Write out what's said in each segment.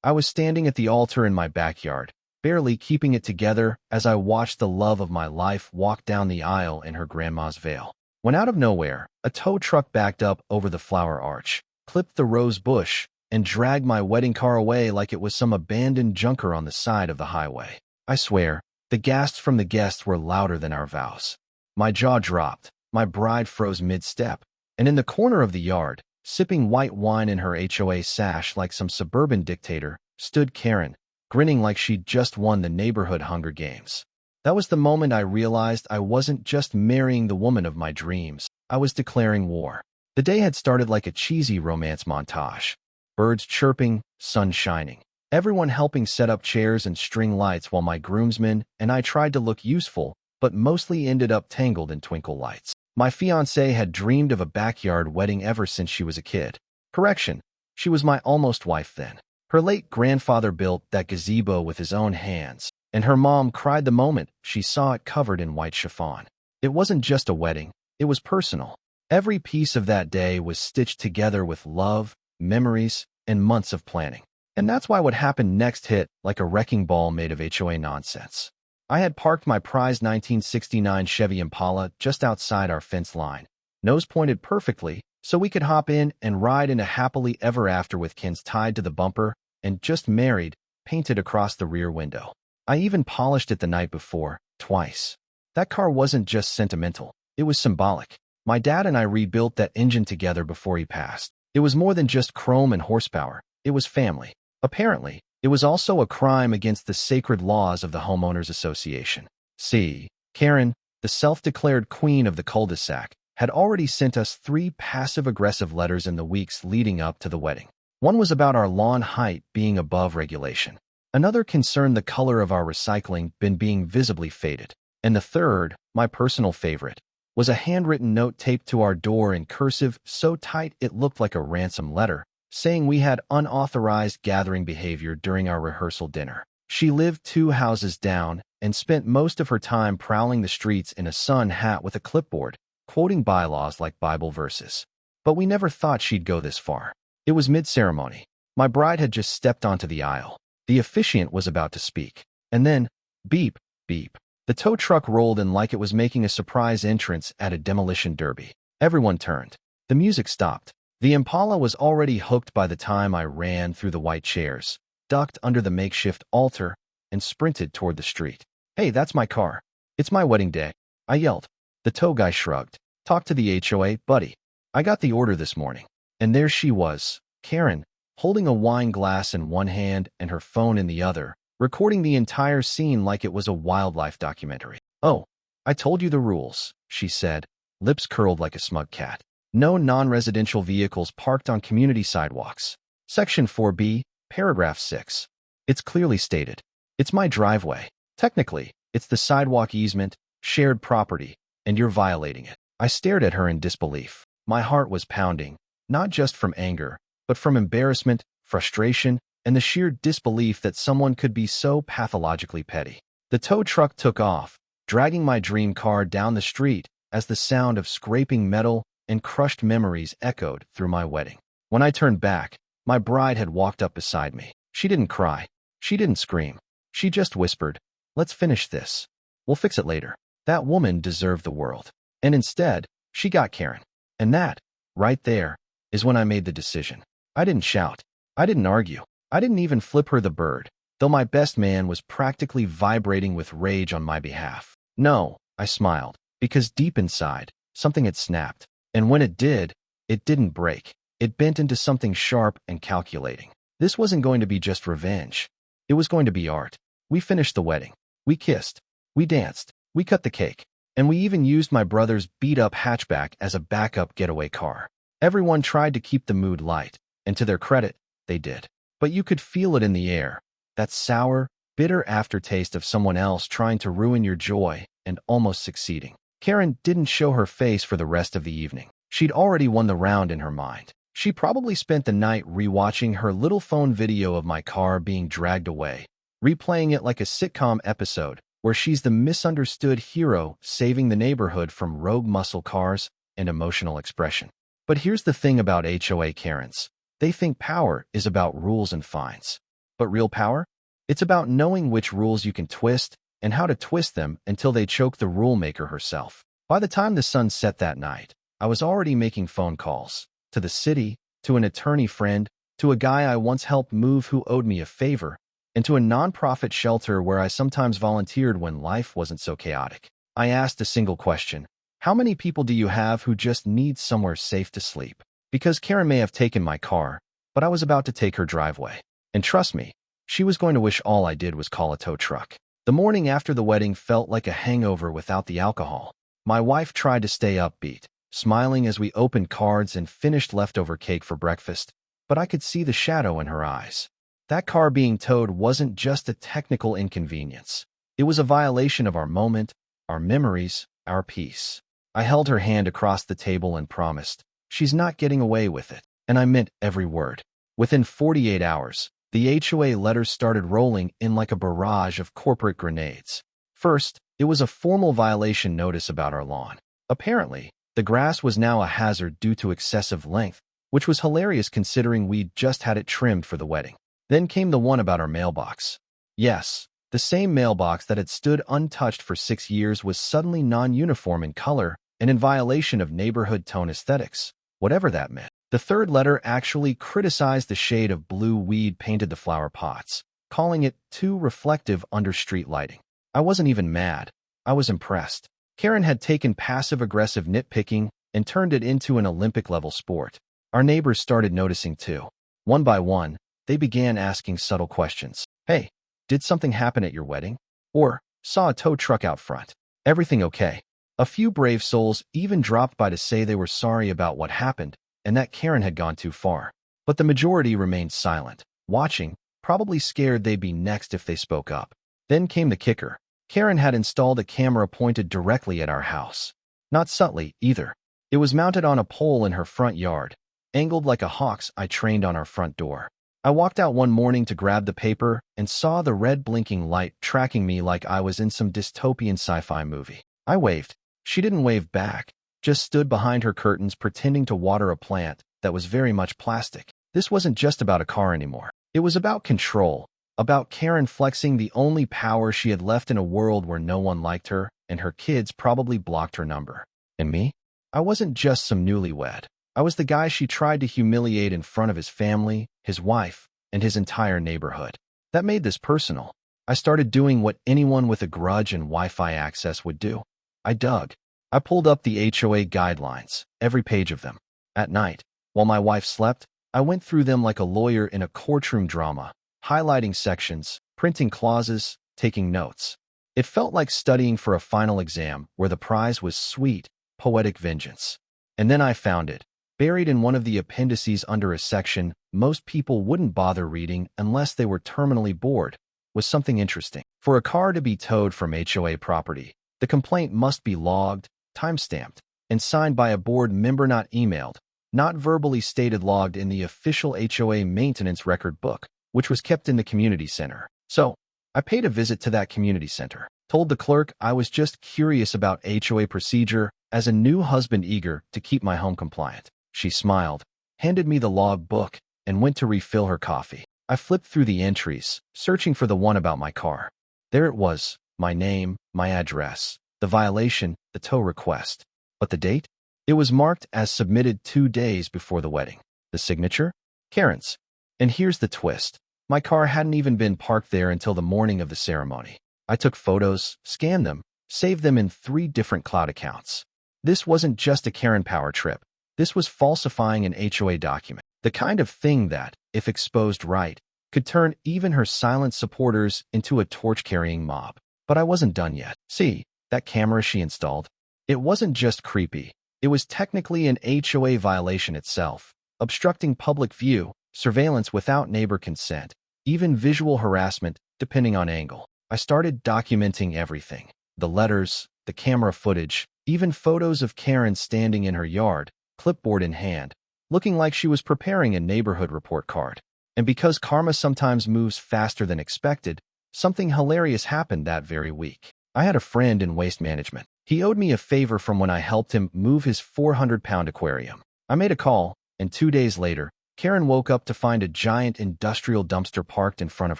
I was standing at the altar in my backyard, barely keeping it together as I watched the love of my life walk down the aisle in her grandma's veil. When out of nowhere, a tow truck backed up over the flower arch, clipped the rose bush, and dragged my wedding car away like it was some abandoned junker on the side of the highway. I swear, the gasps from the guests were louder than our vows. My jaw dropped, my bride froze mid-step, and in the corner of the yard, sipping white wine in her HOA sash like some suburban dictator, stood Karen, grinning like she'd just won the neighborhood Hunger Games. That was the moment I realized I wasn't just marrying the woman of my dreams, I was declaring war. The day had started like a cheesy romance montage. Birds chirping, sun shining. Everyone helping set up chairs and string lights while my groomsmen and I tried to look useful, but mostly ended up tangled in twinkle lights. My fiancée had dreamed of a backyard wedding ever since she was a kid. Correction, she was my almost wife then. Her late grandfather built that gazebo with his own hands, and her mom cried the moment she saw it covered in white chiffon. It wasn't just a wedding, it was personal. Every piece of that day was stitched together with love, memories, and months of planning. And that's why what happened next hit like a wrecking ball made of HOA nonsense. I had parked my prized 1969 Chevy Impala just outside our fence line, nose pointed perfectly, so we could hop in and ride into happily ever after with kins tied to the bumper and just married, painted across the rear window. I even polished it the night before, twice. That car wasn't just sentimental, it was symbolic. My dad and I rebuilt that engine together before he passed. It was more than just chrome and horsepower, it was family. Apparently, it was also a crime against the sacred laws of the Homeowners Association. See, Karen, the self-declared queen of the cul-de-sac, had already sent us 3 passive-aggressive letters in the weeks leading up to the wedding. One was about our lawn height being above regulation. Another concerned the color of our recycling bin being visibly faded. And the third, my personal favorite, was a handwritten note taped to our door in cursive so tight it looked like a ransom letter, saying we had unauthorized gathering behavior during our rehearsal dinner. She lived 2 houses down and spent most of her time prowling the streets in a sun hat with a clipboard, quoting bylaws like Bible verses. But we never thought she'd go this far. It was mid-ceremony. My bride had just stepped onto the aisle. The officiant was about to speak. And then, beep, beep. The tow truck rolled in like it was making a surprise entrance at a demolition derby. Everyone turned. The music stopped. The Impala was already hooked by the time I ran through the white chairs, ducked under the makeshift altar, and sprinted toward the street. "Hey, that's my car. It's my wedding day," I yelled. The tow guy shrugged. "Talk to the HOA, buddy. I got the order this morning." And there she was, Karen, holding a wine glass in one hand and her phone in the other, recording the entire scene like it was a wildlife documentary. "Oh, I told you the rules," she said, lips curled like a smug cat. "No non-residential vehicles parked on community sidewalks. Section 4B, paragraph 6. It's clearly stated. It's my driveway. Technically, it's the sidewalk easement, shared property, and you're violating it." I stared at her in disbelief. My heart was pounding, not just from anger, but from embarrassment, frustration, and the sheer disbelief that someone could be so pathologically petty. The tow truck took off, dragging my dream car down the street as the sound of scraping metal and crushed memories echoed through my wedding. When I turned back, my bride had walked up beside me. She didn't cry. She didn't scream. She just whispered, "Let's finish this. We'll fix it later." That woman deserved the world. And instead, she got Karen. And that, right there, is when I made the decision. I didn't shout. I didn't argue. I didn't even flip her the bird, though my best man was practically vibrating with rage on my behalf. No, I smiled, because deep inside, something had snapped. And when it did, it didn't break. It bent into something sharp and calculating. This wasn't going to be just revenge. It was going to be art. We finished the wedding. We kissed. We danced. We cut the cake. And we even used my brother's beat-up hatchback as a backup getaway car. Everyone tried to keep the mood light, and to their credit, they did. But you could feel it in the air, that sour, bitter aftertaste of someone else trying to ruin your joy and almost succeeding. Karen didn't show her face for the rest of the evening. She'd already won the round in her mind. She probably spent the night rewatching her little phone video of my car being dragged away, replaying it like a sitcom episode where she's the misunderstood hero saving the neighborhood from rogue muscle cars and emotional expression. But here's the thing about HOA Karens. They think power is about rules and fines. But real power? It's about knowing which rules you can twist and how to twist them until they choke the rule maker herself. By the time the sun set that night, I was already making phone calls to the city, to an attorney friend, to a guy I once helped move who owed me a favor, and to a nonprofit shelter where I sometimes volunteered when life wasn't so chaotic. I asked a single question: how many people do you have who just need somewhere safe to sleep? Because Karen may have taken my car, but I was about to take her driveway. And trust me, she was going to wish all I did was call a tow truck. The morning after the wedding felt like a hangover without the alcohol. My wife tried to stay upbeat, smiling as we opened cards and finished leftover cake for breakfast, but I could see the shadow in her eyes. That car being towed wasn't just a technical inconvenience. It was a violation of our moment, our memories, our peace. I held her hand across the table and promised, "She's not getting away with it." And I meant every word. Within 48 hours, the HOA letters started rolling in like a barrage of corporate grenades. First, it was a formal violation notice about our lawn. Apparently, the grass was now a hazard due to excessive length, which was hilarious considering we'd just had it trimmed for the wedding. Then came the one about our mailbox. Yes, the same mailbox that had stood untouched for 6 years was suddenly non-uniform in color and in violation of neighborhood tone aesthetics, whatever that meant. The third letter actually criticized the shade of blue we'd painted the flower pots, calling it too reflective under street lighting. I wasn't even mad. I was impressed. Karen had taken passive-aggressive nitpicking and turned it into an Olympic-level sport. Our neighbors started noticing too. One by one, they began asking subtle questions. Hey, did something happen at your wedding? Or, saw a tow truck out front. Everything okay? A few brave souls even dropped by to say they were sorry about what happened and that Karen had gone too far. But the majority remained silent, watching, probably scared they'd be next if they spoke up. Then came the kicker. Karen had installed a camera pointed directly at our house. Not subtly, either. It was mounted on a pole in her front yard, angled like a hawk's eye trained on our front door. I walked out one morning to grab the paper and saw the red blinking light tracking me like I was in some dystopian sci-fi movie. I waved. She didn't wave back, just stood behind her curtains pretending to water a plant that was very much plastic. This wasn't just about a car anymore. It was about control, about Karen flexing the only power she had left in a world where no one liked her and her kids probably blocked her number. And me? I wasn't just some newlywed. I was the guy she tried to humiliate in front of his family, his wife, and his entire neighborhood. That made this personal. I started doing what anyone with a grudge and Wi-Fi access would do. I dug. I pulled up the HOA guidelines, every page of them. At night, while my wife slept, I went through them like a lawyer in a courtroom drama, highlighting sections, printing clauses, taking notes. It felt like studying for a final exam where the prize was sweet, poetic vengeance. And then I found it, buried in one of the appendices under a section most people wouldn't bother reading unless they were terminally bored, was something interesting. For a car to be towed from HOA property, the complaint must be logged, time-stamped, and signed by a board member, not emailed, not verbally stated, logged in the official HOA maintenance record book, which was kept in the community center. So, I paid a visit to that community center, told the clerk I was just curious about HOA procedure as a new husband eager to keep my home compliant. She smiled, handed me the log book, and went to refill her coffee. I flipped through the entries, searching for the one about my car. There it was, my name, my address, the violation, the tow request. But the date? It was marked as submitted 2 days before the wedding. The signature? Karen's. And here's the twist. My car hadn't even been parked there until the morning of the ceremony. I took photos, scanned them, saved them in 3 different cloud accounts. This wasn't just a Karen power trip. This was falsifying an HOA document. The kind of thing that, if exposed right, could turn even her silent supporters into a torch-carrying mob. But I wasn't done yet. See, that camera she installed? It wasn't just creepy. It was technically an HOA violation itself, obstructing public view, surveillance without neighbor consent, even visual harassment, depending on angle. I started documenting everything. The letters, the camera footage, even photos of Karen standing in her yard, clipboard in hand, looking like she was preparing a neighborhood report card. And because karma sometimes moves faster than expected, something hilarious happened that very week. I had a friend in waste management. He owed me a favor from when I helped him move his 400-pound aquarium. I made a call, and 2 days later, Karen woke up to find a giant industrial dumpster parked in front of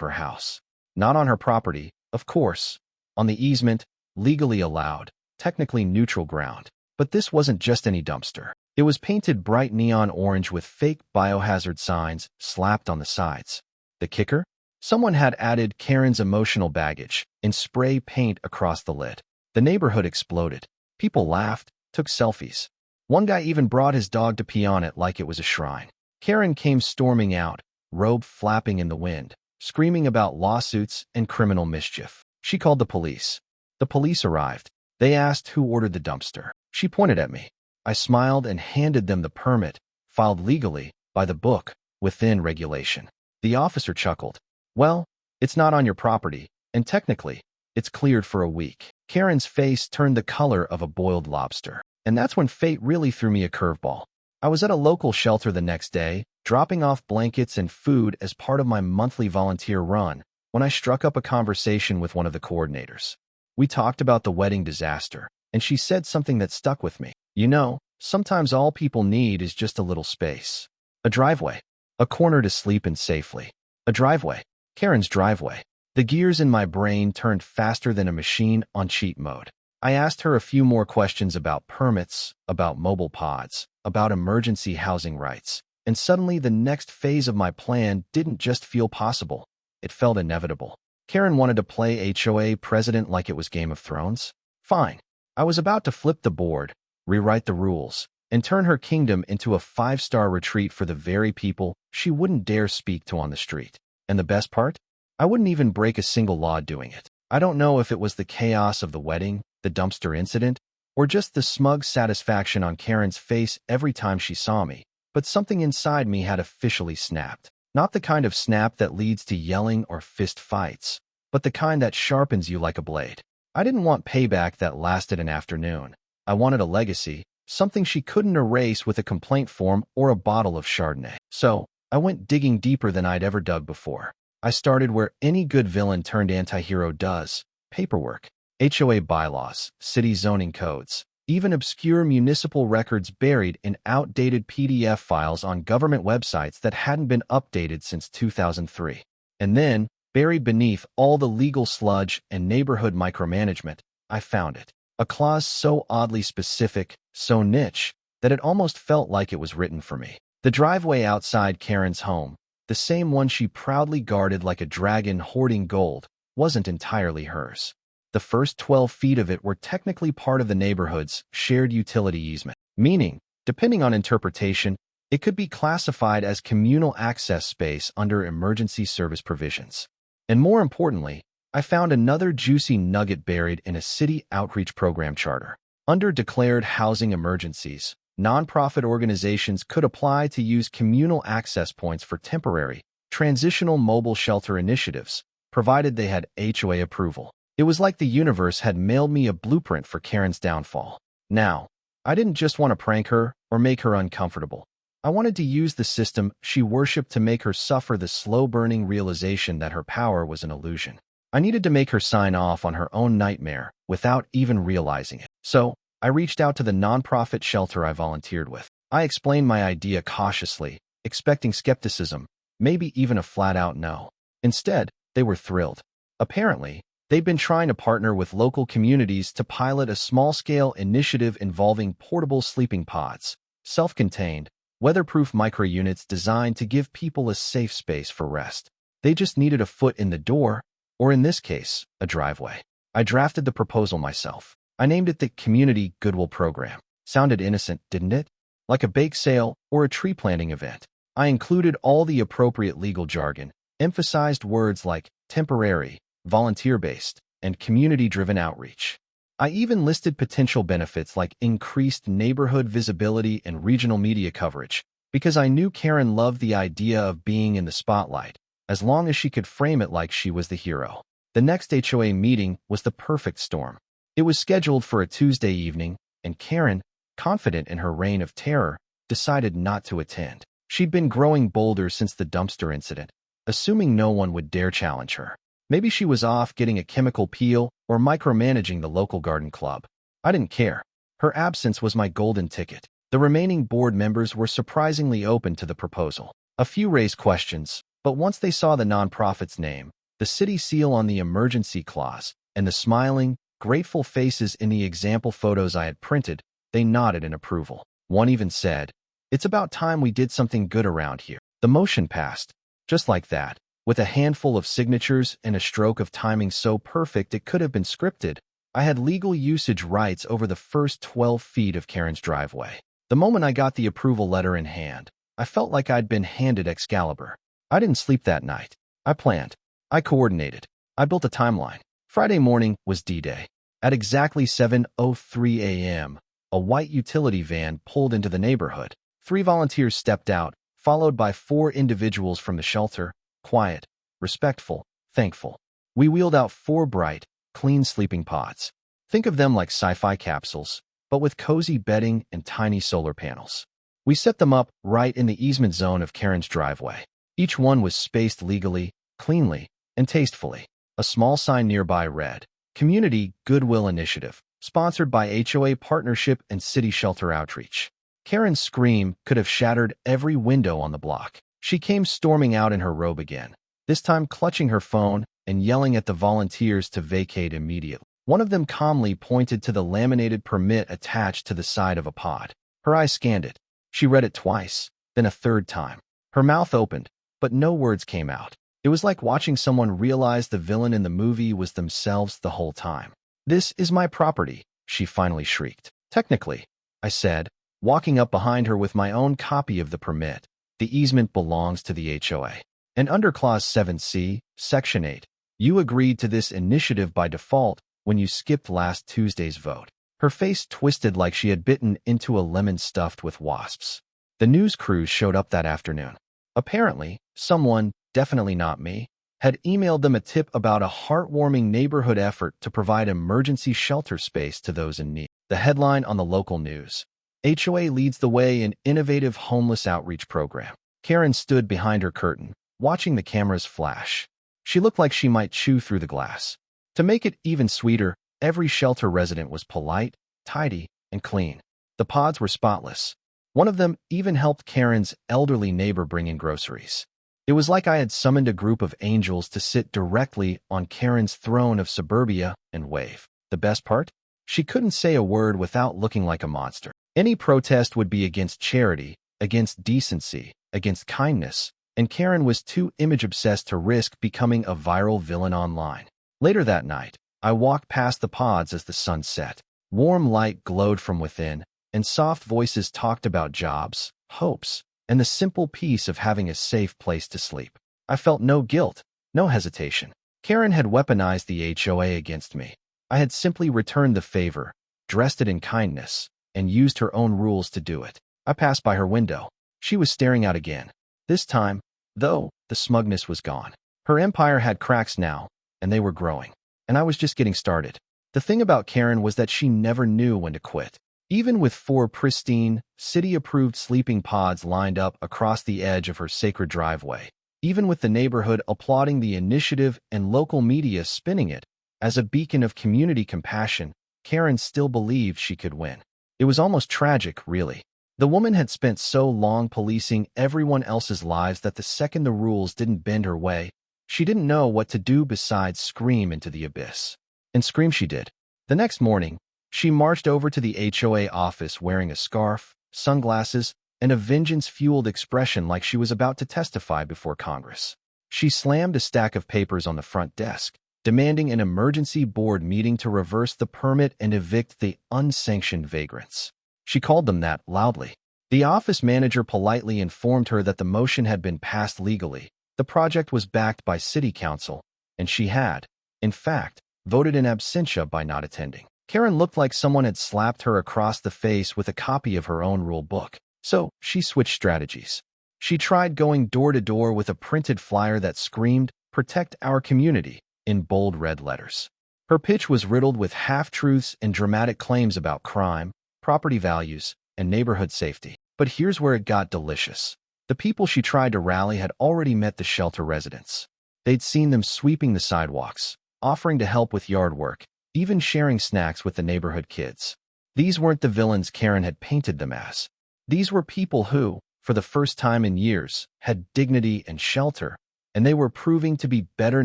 her house. Not on her property, of course. On the easement, legally allowed, technically neutral ground. But this wasn't just any dumpster. It was painted bright neon orange with fake biohazard signs slapped on the sides. The kicker? Someone had added Karen's emotional baggage in spray paint across the lid. The neighborhood exploded. People laughed, took selfies. One guy even brought his dog to pee on it like it was a shrine. Karen came storming out, robe flapping in the wind, screaming about lawsuits and criminal mischief. She called the police. The police arrived. They asked who ordered the dumpster. She pointed at me. I smiled and handed them the permit, filed legally, by the book, within regulation. The officer chuckled. Well, it's not on your property, and technically, it's cleared for a week. Karen's face turned the color of a boiled lobster. And that's when fate really threw me a curveball. I was at a local shelter the next day, dropping off blankets and food as part of my monthly volunteer run, when I struck up a conversation with one of the coordinators. We talked about the wedding disaster, and she said something that stuck with me. You know, sometimes all people need is just a little space. A driveway. A corner to sleep in safely. A driveway. Karen's driveway. The gears in my brain turned faster than a machine on cheat mode. I asked her a few more questions about permits, about mobile pods, about emergency housing rights, and suddenly the next phase of my plan didn't just feel possible. It felt inevitable. Karen wanted to play HOA president like it was Game of Thrones? Fine. I was about to flip the board, rewrite the rules, and turn her kingdom into a 5-star retreat for the very people she wouldn't dare speak to on the street. And the best part? I wouldn't even break a single law doing it. I don't know if it was the chaos of the wedding, the dumpster incident, or just the smug satisfaction on Karen's face every time she saw me, but something inside me had officially snapped. Not the kind of snap that leads to yelling or fist fights, but the kind that sharpens you like a blade. I didn't want payback that lasted an afternoon. I wanted a legacy, something she couldn't erase with a complaint form or a bottle of Chardonnay. So, I went digging deeper than I'd ever dug before. I started where any good villain turned anti-hero does: paperwork. HOA bylaws, city zoning codes, even obscure municipal records buried in outdated PDF files on government websites that hadn't been updated since 2003. And then, buried beneath all the legal sludge and neighborhood micromanagement, I found it. A clause so oddly specific, so niche, that it almost felt like it was written for me. The driveway outside Karen's home, the same one she proudly guarded like a dragon hoarding gold, wasn't entirely hers. The first 12 feet of it were technically part of the neighborhood's shared utility easement, meaning, depending on interpretation, it could be classified as communal access space under emergency service provisions. And more importantly, I found another juicy nugget buried in a city outreach program charter. Under declared housing emergencies, nonprofit organizations could apply to use communal access points for temporary, transitional mobile shelter initiatives, provided they had HOA approval. It was like the universe had mailed me a blueprint for Karen's downfall. Now, I didn't just want to prank her or make her uncomfortable. I wanted to use the system she worshipped to make her suffer the slow-burning realization that her power was an illusion. I needed to make her sign off on her own nightmare without even realizing it. So, I reached out to the nonprofit shelter I volunteered with. I explained my idea cautiously, expecting skepticism, maybe even a flat-out no. Instead, they were thrilled. Apparently, they'd been trying to partner with local communities to pilot a small-scale initiative involving portable sleeping pods, self-contained, weatherproof micro-units designed to give people a safe space for rest. They just needed a foot in the door, or in this case, a driveway. I drafted the proposal myself. I named it the Community Goodwill Program. Sounded innocent, didn't it? Like a bake sale or a tree planting event. I included all the appropriate legal jargon, emphasized words like temporary, volunteer-based, and community-driven outreach. I even listed potential benefits like increased neighborhood visibility and regional media coverage, because I knew Karen loved the idea of being in the spotlight, as long as she could frame it like she was the hero. The next HOA meeting was the perfect storm. It was scheduled for a Tuesday evening, and Karen, confident in her reign of terror, decided not to attend. She'd been growing bolder since the dumpster incident, assuming no one would dare challenge her. Maybe she was off getting a chemical peel or micromanaging the local garden club. I didn't care. Her absence was my golden ticket. The remaining board members were surprisingly open to the proposal. A few raised questions, but once they saw the nonprofit's name, the city seal on the emergency clause, and the smiling, grateful faces in the example photos I had printed, they nodded in approval. One even said, "It's about time we did something good around here." The motion passed, just like that, with a handful of signatures and a stroke of timing so perfect it could have been scripted. I had legal usage rights over the first 12 feet of Karen's driveway. The moment I got the approval letter in hand, I felt like I'd been handed Excalibur. I didn't sleep that night. I planned. I coordinated. I built a timeline. Friday morning was D-Day. At exactly 7:03 a.m., a white utility van pulled into the neighborhood. 3 volunteers stepped out, followed by 4 individuals from the shelter, quiet, respectful, thankful. We wheeled out 4 bright, clean sleeping pods. Think of them like sci-fi capsules, but with cozy bedding and tiny solar panels. We set them up right in the easement zone of Karen's driveway. Each one was spaced legally, cleanly, and tastefully. A small sign nearby read, "Community Goodwill Initiative, sponsored by HOA Partnership and City Shelter Outreach." Karen's scream could have shattered every window on the block. She came storming out in her robe again, this time clutching her phone and yelling at the volunteers to vacate immediately. One of them calmly pointed to the laminated permit attached to the side of a pod. Her eyes scanned it. She read it twice, then a third time. Her mouth opened, but no words came out. It was like watching someone realize the villain in the movie was themselves the whole time. "This is my property," she finally shrieked. "Technically," I said, walking up behind her with my own copy of the permit. "The easement belongs to the HOA. And under Clause 7C, Section 8, you agreed to this initiative by default when you skipped last Tuesday's vote." Her face twisted like she had bitten into a lemon stuffed with wasps. The news crews showed up that afternoon. Apparently, someone, definitely not me, had emailed them a tip about a heartwarming neighborhood effort to provide emergency shelter space to those in need. The headline on the local news: HOA leads the way in innovative homeless outreach program. Karen stood behind her curtain, watching the cameras flash. She looked like she might chew through the glass. To make it even sweeter, every shelter resident was polite, tidy, and clean. The pods were spotless. One of them even helped Karen's elderly neighbor bring in groceries. It was like I had summoned a group of angels to sit directly on Karen's throne of suburbia and wave. The best part? She couldn't say a word without looking like a monster. Any protest would be against charity, against decency, against kindness, and Karen was too image-obsessed to risk becoming a viral villain online. Later that night, I walked past the pods as the sun set. Warm light glowed from within, and soft voices talked about jobs, hopes, and the simple peace of having a safe place to sleep. I felt no guilt, no hesitation. Karen had weaponized the HOA against me. I had simply returned the favor, dressed it in kindness, and used her own rules to do it. I passed by her window. She was staring out again. This time, though, the smugness was gone. Her empire had cracks now, and they were growing. And I was just getting started. The thing about Karen was that she never knew when to quit. Even with 4 pristine, city-approved sleeping pods lined up across the edge of her sacred driveway, even with the neighborhood applauding the initiative and local media spinning it as a beacon of community compassion, Karen still believed she could win. It was almost tragic, really. The woman had spent so long policing everyone else's lives that the second the rules didn't bend her way, she didn't know what to do besides scream into the abyss. And scream she did. The next morning, she marched over to the HOA office wearing a scarf, sunglasses, and a vengeance-fueled expression like she was about to testify before Congress. She slammed a stack of papers on the front desk, demanding an emergency board meeting to reverse the permit and evict the unsanctioned vagrants. She called them that loudly. The office manager politely informed her that the motion had been passed legally. The project was backed by city council, and she had, in fact, voted in absentia by not attending. Karen looked like someone had slapped her across the face with a copy of her own rule book. So, she switched strategies. She tried going door to door with a printed flyer that screamed, "Protect our community," in bold red letters. Her pitch was riddled with half-truths and dramatic claims about crime, property values, and neighborhood safety. But here's where it got delicious. The people she tried to rally had already met the shelter residents. They'd seen them sweeping the sidewalks, offering to help with yard work, even sharing snacks with the neighborhood kids. These weren't the villains Karen had painted them as. These were people who, for the first time in years, had dignity and shelter, and they were proving to be better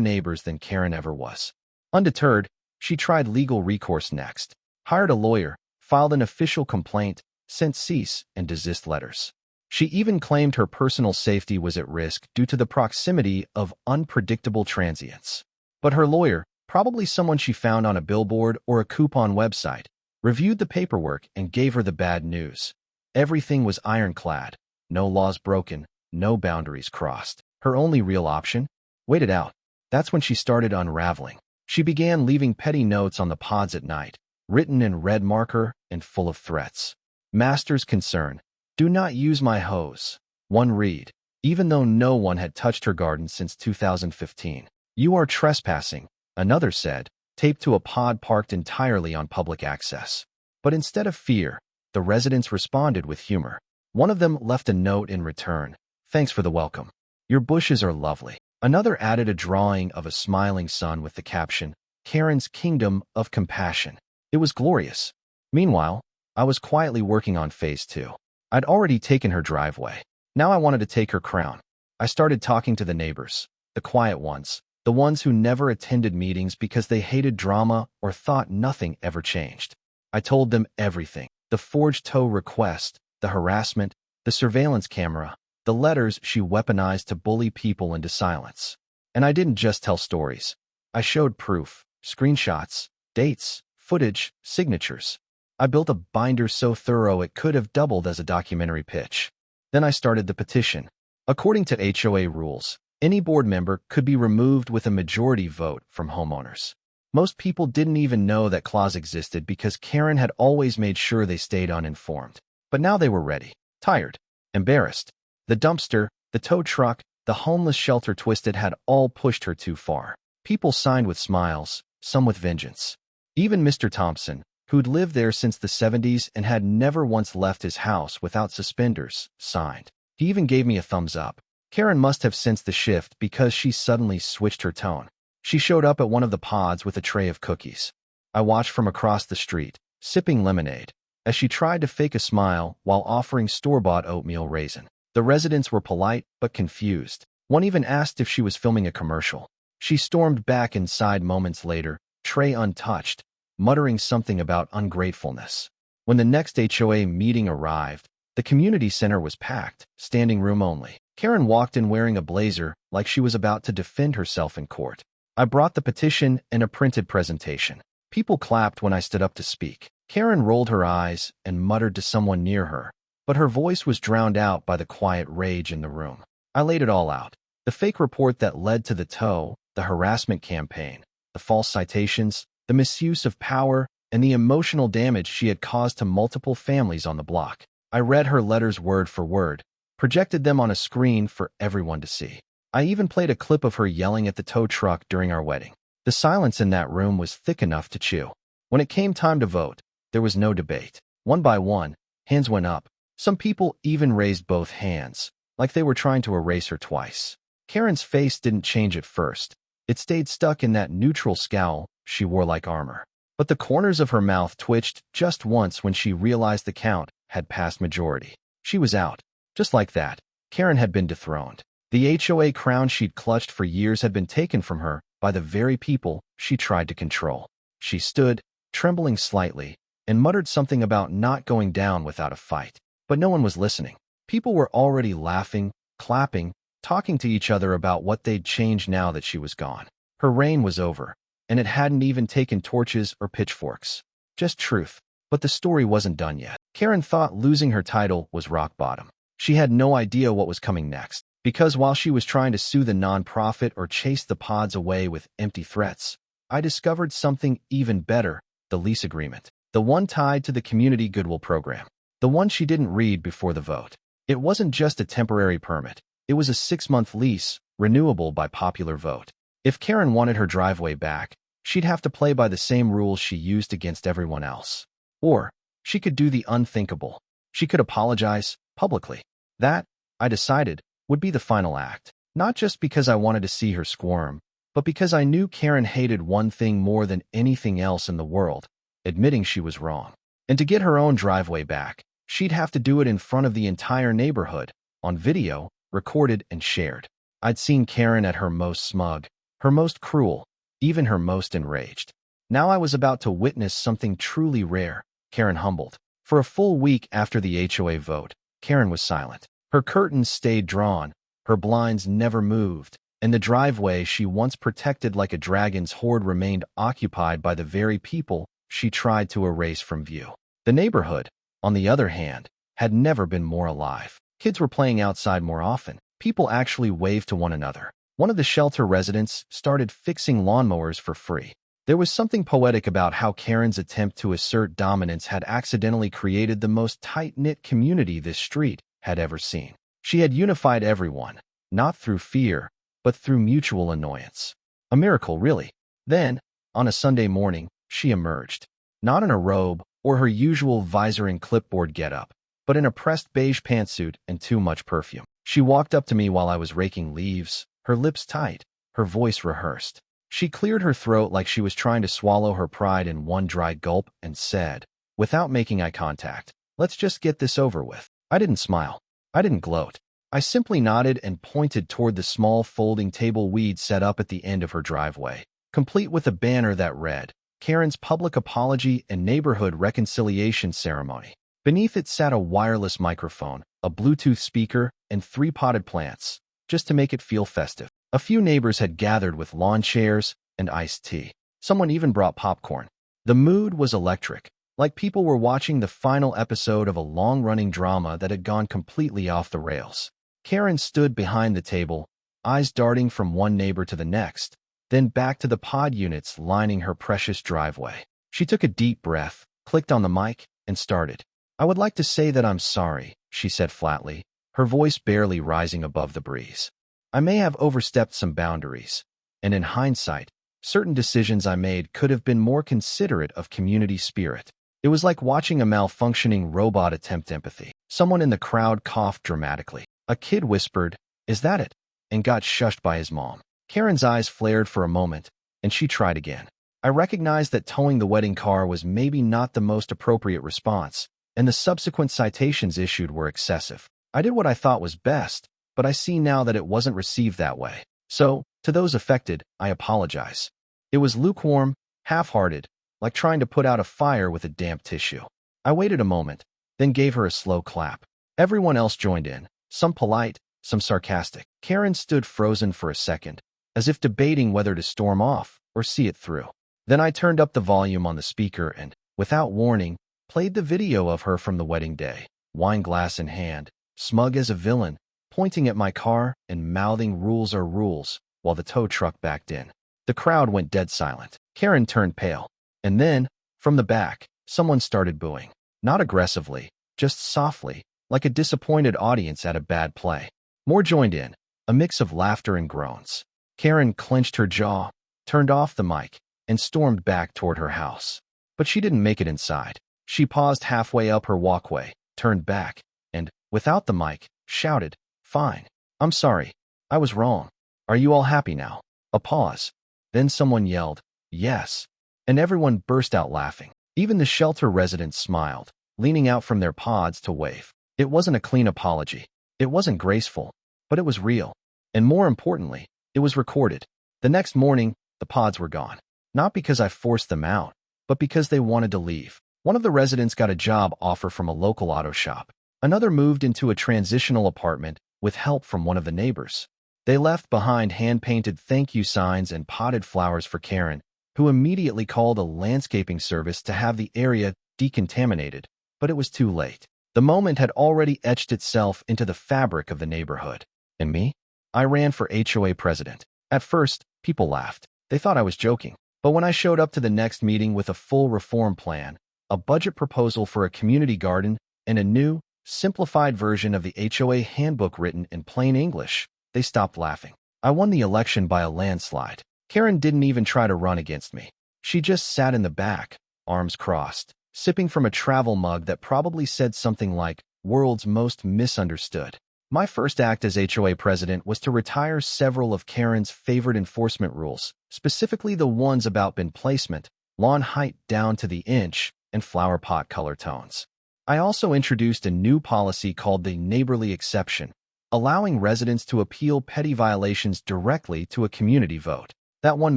neighbors than Karen ever was. Undeterred, she tried legal recourse next, hired a lawyer, filed an official complaint, sent cease and desist letters. She even claimed her personal safety was at risk due to the proximity of unpredictable transients. But her lawyer, probably someone she found on a billboard or a coupon website, reviewed the paperwork and gave her the bad news. Everything was ironclad, no laws broken, no boundaries crossed. Her only real option? Wait it out. That's when she started unraveling. She began leaving petty notes on the pods at night, written in red marker and full of threats. Master's concern. Do not use my hose. One read. Even though no one had touched her garden since 2015. You are trespassing, another said, taped to a pod parked entirely on public access. But instead of fear, the residents responded with humor. One of them left a note in return. Thanks for the welcome. Your bushes are lovely. Another added a drawing of a smiling sun with the caption, Karen's Kingdom of Compassion. It was glorious. Meanwhile, I was quietly working on phase 2. I'd already taken her driveway. Now I wanted to take her crown. I started talking to the neighbors, the quiet ones, the ones who never attended meetings because they hated drama or thought nothing ever changed. I told them everything. The forged tow request, the harassment, the surveillance camera, the letters she weaponized to bully people into silence. And I didn't just tell stories. I showed proof, screenshots, dates, footage, signatures. I built a binder so thorough it could have doubled as a documentary pitch. Then I started the petition. According to HOA rules, any board member could be removed with a majority vote from homeowners. Most people didn't even know that clause existed because Karen had always made sure they stayed uninformed. But now they were ready, tired, embarrassed. The dumpster, the tow truck, the homeless shelter Twisted had all pushed her too far. People signed with smiles, some with vengeance. Even Mr. Thompson, who'd lived there since the 70s and had never once left his house without suspenders, signed. He even gave me a thumbs up. Karen must have sensed the shift because she suddenly switched her tone. She showed up at one of the pods with a tray of cookies. I watched from across the street, sipping lemonade, as she tried to fake a smile while offering store-bought oatmeal raisin. The residents were polite but confused. One even asked if she was filming a commercial. She stormed back inside moments later, tray untouched, muttering something about ungratefulness. When the next HOA meeting arrived, the community center was packed, standing room only. Karen walked in wearing a blazer like she was about to defend herself in court. I brought the petition and a printed presentation. People clapped when I stood up to speak. Karen rolled her eyes and muttered to someone near her, but her voice was drowned out by the quiet rage in the room. I laid it all out. The fake report that led to the tow, the harassment campaign, the false citations, the misuse of power, and the emotional damage she had caused to multiple families on the block. I read her letters word for word, projected them on a screen for everyone to see. I even played a clip of her yelling at the tow truck during our wedding. The silence in that room was thick enough to chew. When it came time to vote, there was no debate. One by one, hands went up. Some people even raised both hands, like they were trying to erase her twice. Karen's face didn't change at first. It stayed stuck in that neutral scowl she wore like armor. But the corners of her mouth twitched just once when she realized the count had passed majority. She was out. Just like that, Karen had been dethroned. The HOA crown she'd clutched for years had been taken from her by the very people she tried to control. She stood, trembling slightly, and muttered something about not going down without a fight. But no one was listening. People were already laughing, clapping, talking to each other about what they'd change now that she was gone. Her reign was over, and it hadn't even taken torches or pitchforks. Just truth. But the story wasn't done yet. Karen thought losing her title was rock bottom. She had no idea what was coming next, because while she was trying to sue the nonprofit or chase the pods away with empty threats, I discovered something even better, the lease agreement, the one tied to the Community Goodwill Program, the one she didn't read before the vote. It wasn't just a temporary permit. It was a 6-month lease, renewable by popular vote. If Karen wanted her driveway back, she'd have to play by the same rules she used against everyone else. Or she could do the unthinkable. She could apologize publicly. That, I decided, would be the final act. Not just because I wanted to see her squirm, but because I knew Karen hated one thing more than anything else in the world, admitting she was wrong. And to get her own driveway back, she'd have to do it in front of the entire neighborhood, on video, recorded, and shared. I'd seen Karen at her most smug, her most cruel, even her most enraged. Now I was about to witness something truly rare. Karen humbled. For a full week after the HOA vote, Karen was silent. Her curtains stayed drawn, her blinds never moved, and the driveway she once protected like a dragon's hoard remained occupied by the very people she tried to erase from view. The neighborhood, on the other hand, had never been more alive. Kids were playing outside more often. People actually waved to one another. One of the shelter residents started fixing lawnmowers for free. There was something poetic about how Karen's attempt to assert dominance had accidentally created the most tight-knit community this street had ever seen. She had unified everyone, not through fear, but through mutual annoyance. A miracle, really. Then, on a Sunday morning, she emerged, not in a robe or her usual visor and clipboard getup, but in a pressed beige pantsuit and too much perfume. She walked up to me while I was raking leaves, her lips tight, her voice rehearsed. She cleared her throat like she was trying to swallow her pride in one dry gulp and said, without making eye contact, "Let's just get this over with." I didn't smile. I didn't gloat. I simply nodded and pointed toward the small folding table we'd set up at the end of her driveway, complete with a banner that read, Karen's Public Apology and Neighborhood Reconciliation Ceremony. Beneath it sat a wireless microphone, a Bluetooth speaker, and 3 potted plants, just to make it feel festive. A few neighbors had gathered with lawn chairs and iced tea. Someone even brought popcorn. The mood was electric, like people were watching the final episode of a long-running drama that had gone completely off the rails. Karen stood behind the table, eyes darting from one neighbor to the next, then back to the pod units lining her precious driveway. She took a deep breath, clicked on the mic, and started. "I would like to say that I'm sorry," she said flatly, her voice barely rising above the breeze. "I may have overstepped some boundaries, and in hindsight, certain decisions I made could have been more considerate of community spirit." It was like watching a malfunctioning robot attempt empathy. Someone in the crowd coughed dramatically. A kid whispered, "Is that it?" and got shushed by his mom. Karen's eyes flared for a moment, and she tried again. I recognized that towing the wedding car was maybe not the most appropriate response, and the subsequent citations issued were excessive. I did what I thought was best, but I see now that it wasn't received that way. So, to those affected, I apologize. It was lukewarm, half-hearted, like trying to put out a fire with a damp tissue. I waited a moment, then gave her a slow clap. Everyone else joined in, some polite, some sarcastic. Karen stood frozen for a second, as if debating whether to storm off or see it through. Then I turned up the volume on the speaker and, without warning, played the video of her from the wedding day, wine glass in hand, smug as a villain, pointing at my car and mouthing "rules are rules," while the tow truck backed in. The crowd went dead silent. Karen turned pale. And then, from the back, someone started booing. Not aggressively, just softly, like a disappointed audience at a bad play. More joined in, a mix of laughter and groans. Karen clenched her jaw, turned off the mic, and stormed back toward her house. But she didn't make it inside. She paused halfway up her walkway, turned back, and, without the mic, shouted, "Fine. I'm sorry. I was wrong. Are you all happy now?" A pause. Then someone yelled, "Yes." And everyone burst out laughing. Even the shelter residents smiled, leaning out from their pods to wave. It wasn't a clean apology. It wasn't graceful, but it was real. And more importantly, it was recorded. The next morning, the pods were gone. Not because I forced them out, but because they wanted to leave. One of the residents got a job offer from a local auto shop. Another moved into a transitional apartment with help from one of the neighbors. They left behind hand-painted thank you signs and potted flowers for Karen, who immediately called a landscaping service to have the area decontaminated, but it was too late. The moment had already etched itself into the fabric of the neighborhood. And me? I ran for HOA president. At first, people laughed. They thought I was joking. But when I showed up to the next meeting with a full reform plan, a budget proposal for a community garden, and a new, simplified version of the HOA handbook written in plain English, they stopped laughing. I won the election by a landslide. Karen didn't even try to run against me. She just sat in the back, arms crossed, sipping from a travel mug that probably said something like, "World's Most Misunderstood." My first act as HOA president was to retire several of Karen's favorite enforcement rules, specifically the ones about bin placement, lawn height down to the inch, and flower pot color tones. I also introduced a new policy called the neighborly exception, allowing residents to appeal petty violations directly to a community vote. That one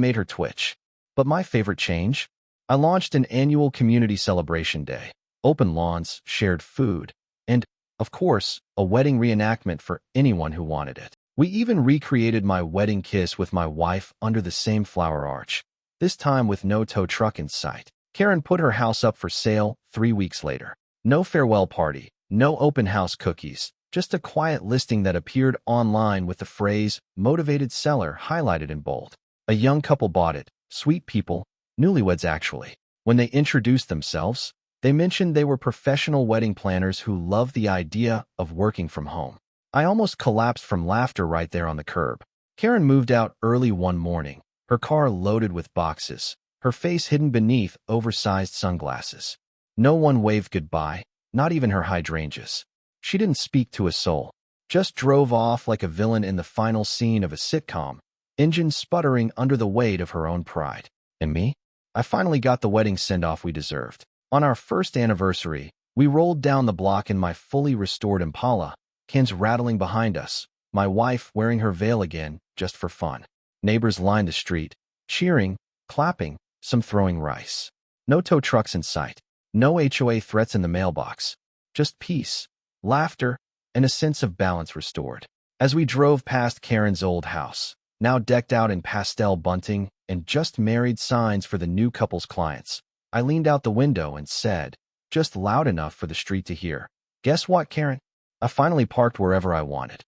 made her twitch. But my favorite change? I launched an annual community celebration day. Open lawns, shared food, and, of course, a wedding reenactment for anyone who wanted it. We even recreated my wedding kiss with my wife under the same flower arch, this time with no tow truck in sight. Karen put her house up for sale 3 weeks later. No farewell party, no open house cookies, just a quiet listing that appeared online with the phrase "motivated seller" highlighted in bold. A young couple bought it, sweet people, newlyweds actually. When they introduced themselves, they mentioned they were professional wedding planners who loved the idea of working from home. I almost collapsed from laughter right there on the curb. Karen moved out early one morning, her car loaded with boxes, her face hidden beneath oversized sunglasses. No one waved goodbye, not even her hydrangeas. She didn't speak to a soul, just drove off like a villain in the final scene of a sitcom, engine sputtering under the weight of her own pride. And me? I finally got the wedding send-off we deserved. On our first anniversary, we rolled down the block in my fully restored Impala, kids rattling behind us, my wife wearing her veil again, just for fun. Neighbors lined the street, cheering, clapping, some throwing rice. No tow trucks in sight, no HOA threats in the mailbox, just peace, laughter, and a sense of balance restored. As we drove past Karen's old house, now decked out in pastel bunting and just married signs for the new couple's clients, I leaned out the window and said, just loud enough for the street to hear, "Guess what, Karen? I finally parked wherever I wanted."